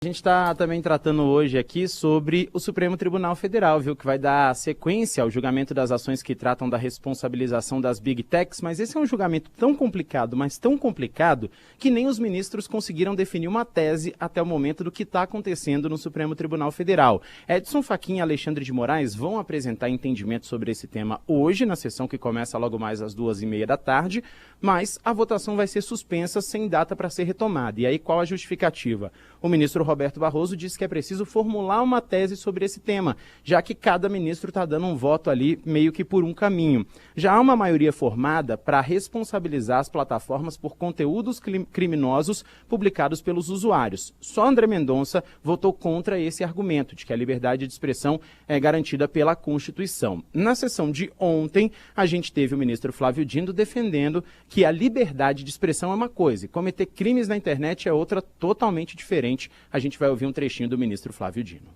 A gente está também tratando hoje aqui sobre o Supremo Tribunal Federal, viu, que vai dar sequência ao julgamento das ações que tratam da responsabilização das Big Techs, mas esse é um julgamento tão complicado, mas tão complicado, que nem os ministros conseguiram definir uma tese até o momento do que está acontecendo no Supremo Tribunal Federal. Edson Fachin e Alexandre de Moraes vão apresentar entendimento sobre esse tema hoje, na sessão que começa logo mais às 14h30 da tarde, mas a votação vai ser suspensa sem data para ser retomada. E aí qual a justificativa? O ministro Roberto Barroso disse que é preciso formular uma tese sobre esse tema, já que cada ministro está dando um voto ali meio que por um caminho. Já há uma maioria formada para responsabilizar as plataformas por conteúdos criminosos publicados pelos usuários. Só André Mendonça votou contra esse argumento de que a liberdade de expressão é garantida pela Constituição. Na sessão de ontem, a gente teve o ministro Flávio Dino defendendo que a liberdade de expressão é uma coisa e cometer crimes na internet é outra totalmente diferente. A gente vai ouvir um trechinho do ministro Flávio Dino.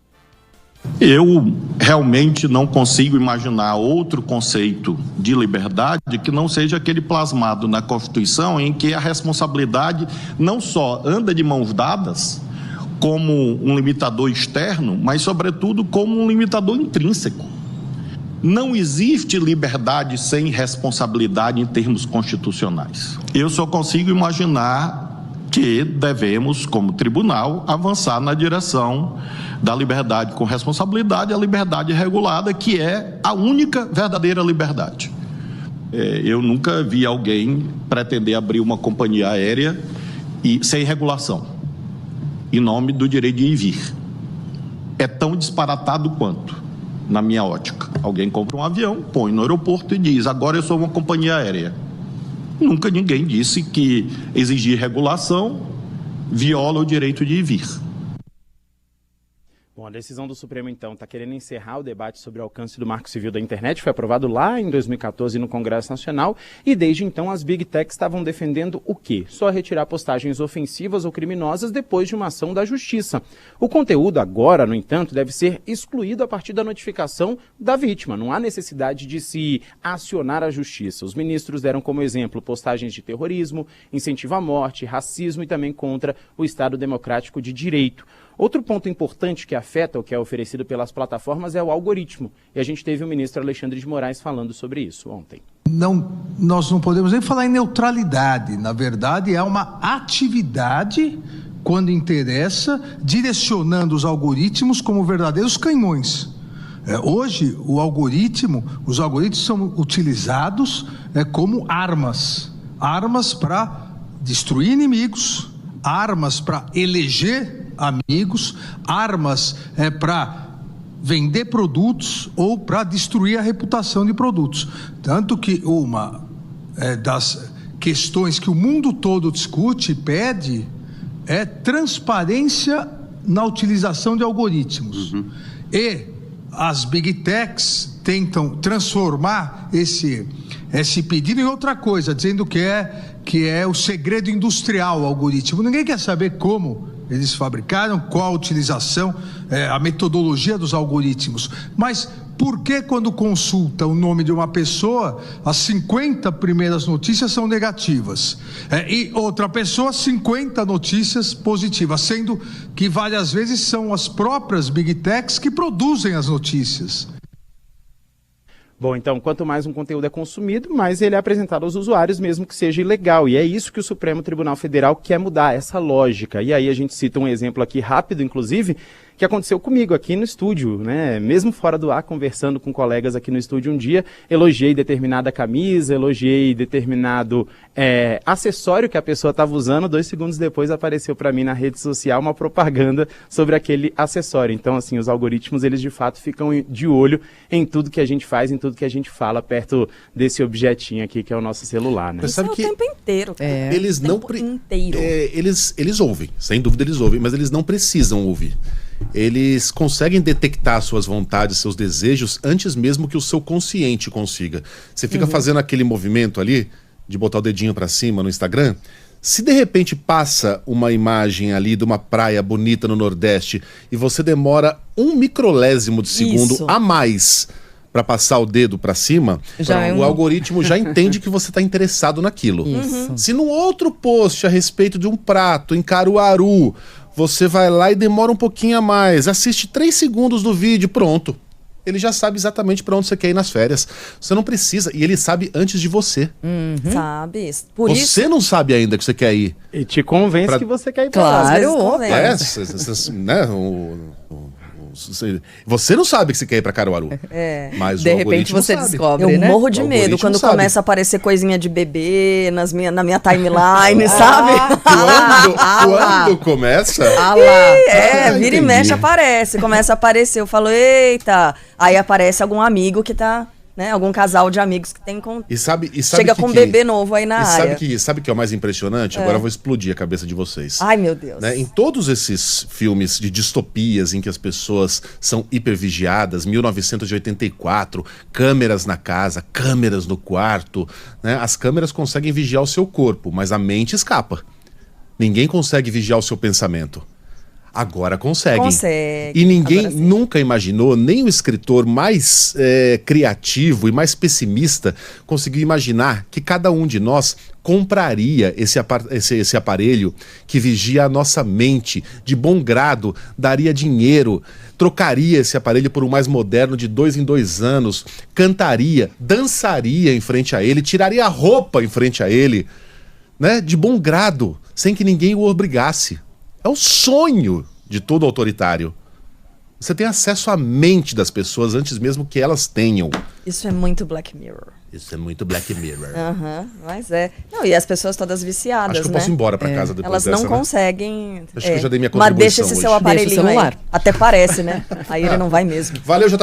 Eu realmente não consigo imaginar outro conceito de liberdade que não seja aquele plasmado na Constituição, em que a responsabilidade não só anda de mãos dadas como um limitador externo, mas sobretudo como um limitador intrínseco. Não existe liberdade sem responsabilidade em termos constitucionais. Eu só consigo imaginar que devemos, como tribunal, avançar na direção da liberdade com responsabilidade, a liberdade regulada, que é a única verdadeira liberdade. Eu nunca vi alguém pretender abrir uma companhia aérea sem regulação, em nome do direito de ir e vir. É tão disparatado quanto, na minha ótica. Alguém compra um avião, põe no aeroporto e diz: agora eu sou uma companhia aérea. Nunca ninguém disse que exigir regulação viola o direito de ir e vir. Bom, a decisão do Supremo, então, está querendo encerrar o debate sobre o alcance do Marco Civil da Internet. Foi aprovado lá em 2014 no Congresso Nacional e, desde então, as Big Techs estavam defendendo o quê? Só retirar postagens ofensivas ou criminosas depois de uma ação da Justiça. O conteúdo agora, no entanto, deve ser excluído a partir da notificação da vítima. Não há necessidade de se acionar a Justiça. Os ministros deram como exemplo postagens de terrorismo, incentivo à morte, racismo e também contra o Estado Democrático de Direito. Outro ponto importante que afeta o que é oferecido pelas plataformas é o algoritmo. E a gente teve o ministro Alexandre de Moraes falando sobre isso ontem. Nós não podemos nem falar em neutralidade. Na verdade, é uma atividade, quando interessa, direcionando os algoritmos como verdadeiros canhões. Hoje, os algoritmos são utilizados como armas para destruir inimigos, armas para eleger amigos, armas para vender produtos ou para destruir a reputação de produtos. Tanto que uma das questões que o mundo todo discute e pede é transparência na utilização de algoritmos. E as Big Techs tentam transformar esse pedido em outra coisa, dizendo que é o segredo industrial o algoritmo. Ninguém quer saber como eles fabricaram, qual a utilização, a metodologia dos algoritmos. Mas por que, quando consulta o nome de uma pessoa, as 50 primeiras notícias são negativas? E outra pessoa, 50 notícias positivas, sendo que várias vezes são as próprias Big Techs que produzem as notícias. Bom, então, quanto mais um conteúdo é consumido, mais ele é apresentado aos usuários, mesmo que seja ilegal. E é isso que o Supremo Tribunal Federal quer mudar, essa lógica. E aí a gente cita um exemplo aqui rápido, inclusive, que aconteceu comigo aqui no estúdio, né? Mesmo fora do ar, conversando com colegas aqui no estúdio um dia, elogiei determinada camisa, elogiei determinado acessório que a pessoa estava usando, 2 segundos depois apareceu para mim na rede social uma propaganda sobre aquele acessório. Então, assim, os algoritmos, eles de fato ficam de olho em tudo que a gente faz, em tudo que a gente fala perto desse objetinho aqui, que é o nosso celular, né? Isso é o tempo inteiro. Eles não eles ouvem, sem dúvida eles ouvem, mas eles não precisam ouvir. Eles conseguem detectar suas vontades, seus desejos, antes mesmo que o seu consciente consiga. Você fica fazendo aquele movimento ali, de botar o dedinho pra cima no Instagram. Se de repente passa uma imagem ali de uma praia bonita no Nordeste e você demora 1 microlésimo de segundo a mais para passar o dedo para cima, o algoritmo já entende que você está interessado naquilo. Se num outro post a respeito de um prato em Caruaru Você vai lá e demora um pouquinho a mais, assiste 3 segundos do vídeo, pronto. Ele já sabe exatamente para onde você quer ir nas férias. Você não precisa, e ele sabe antes de você. Sabe? Você não sabe ainda que você quer ir. E te convence que você quer ir pra lá. Claro, né? Você não sabe que você quer ir pra Caruaru. Mas de repente você descobre, né? Eu morro de medo quando começa a aparecer coisinha de bebê na minha timeline, sabe? Quando começa... Vira e mexe aparece. Começa a aparecer, eu falo, eita. Aí aparece algum amigo que tá... Né? Algum casal de amigos que tem chega com um bebê novo aí na área. Sabe o que é o mais impressionante? Agora eu vou explodir a cabeça de vocês. Ai, meu Deus. Né? Em todos esses filmes de distopias em que as pessoas são hipervigiadas, 1984, câmeras na casa, câmeras no quarto, né? As câmeras conseguem vigiar o seu corpo, mas a mente escapa. Ninguém consegue vigiar o seu pensamento. Agora conseguem. E ninguém nunca imaginou, nem o escritor mais criativo e mais pessimista conseguiu imaginar que cada um de nós compraria esse aparelho que vigia a nossa mente, de bom grado, daria dinheiro, trocaria esse aparelho por um mais moderno de 2 em 2 anos, cantaria, dançaria em frente a ele, tiraria a roupa em frente a ele, né? De bom grado, sem que ninguém o obrigasse. É o sonho de todo autoritário. Você tem acesso à mente das pessoas antes mesmo que elas tenham. Isso é muito Black Mirror. Mas é. Não, e as pessoas todas viciadas, Acho que eu posso ir embora pra casa depois elas dessa, não conseguem... Acho que eu já dei minha contribuição Mas deixa esse seu aparelhinho aí. Até parece, né? Aí ele não vai mesmo. Valeu,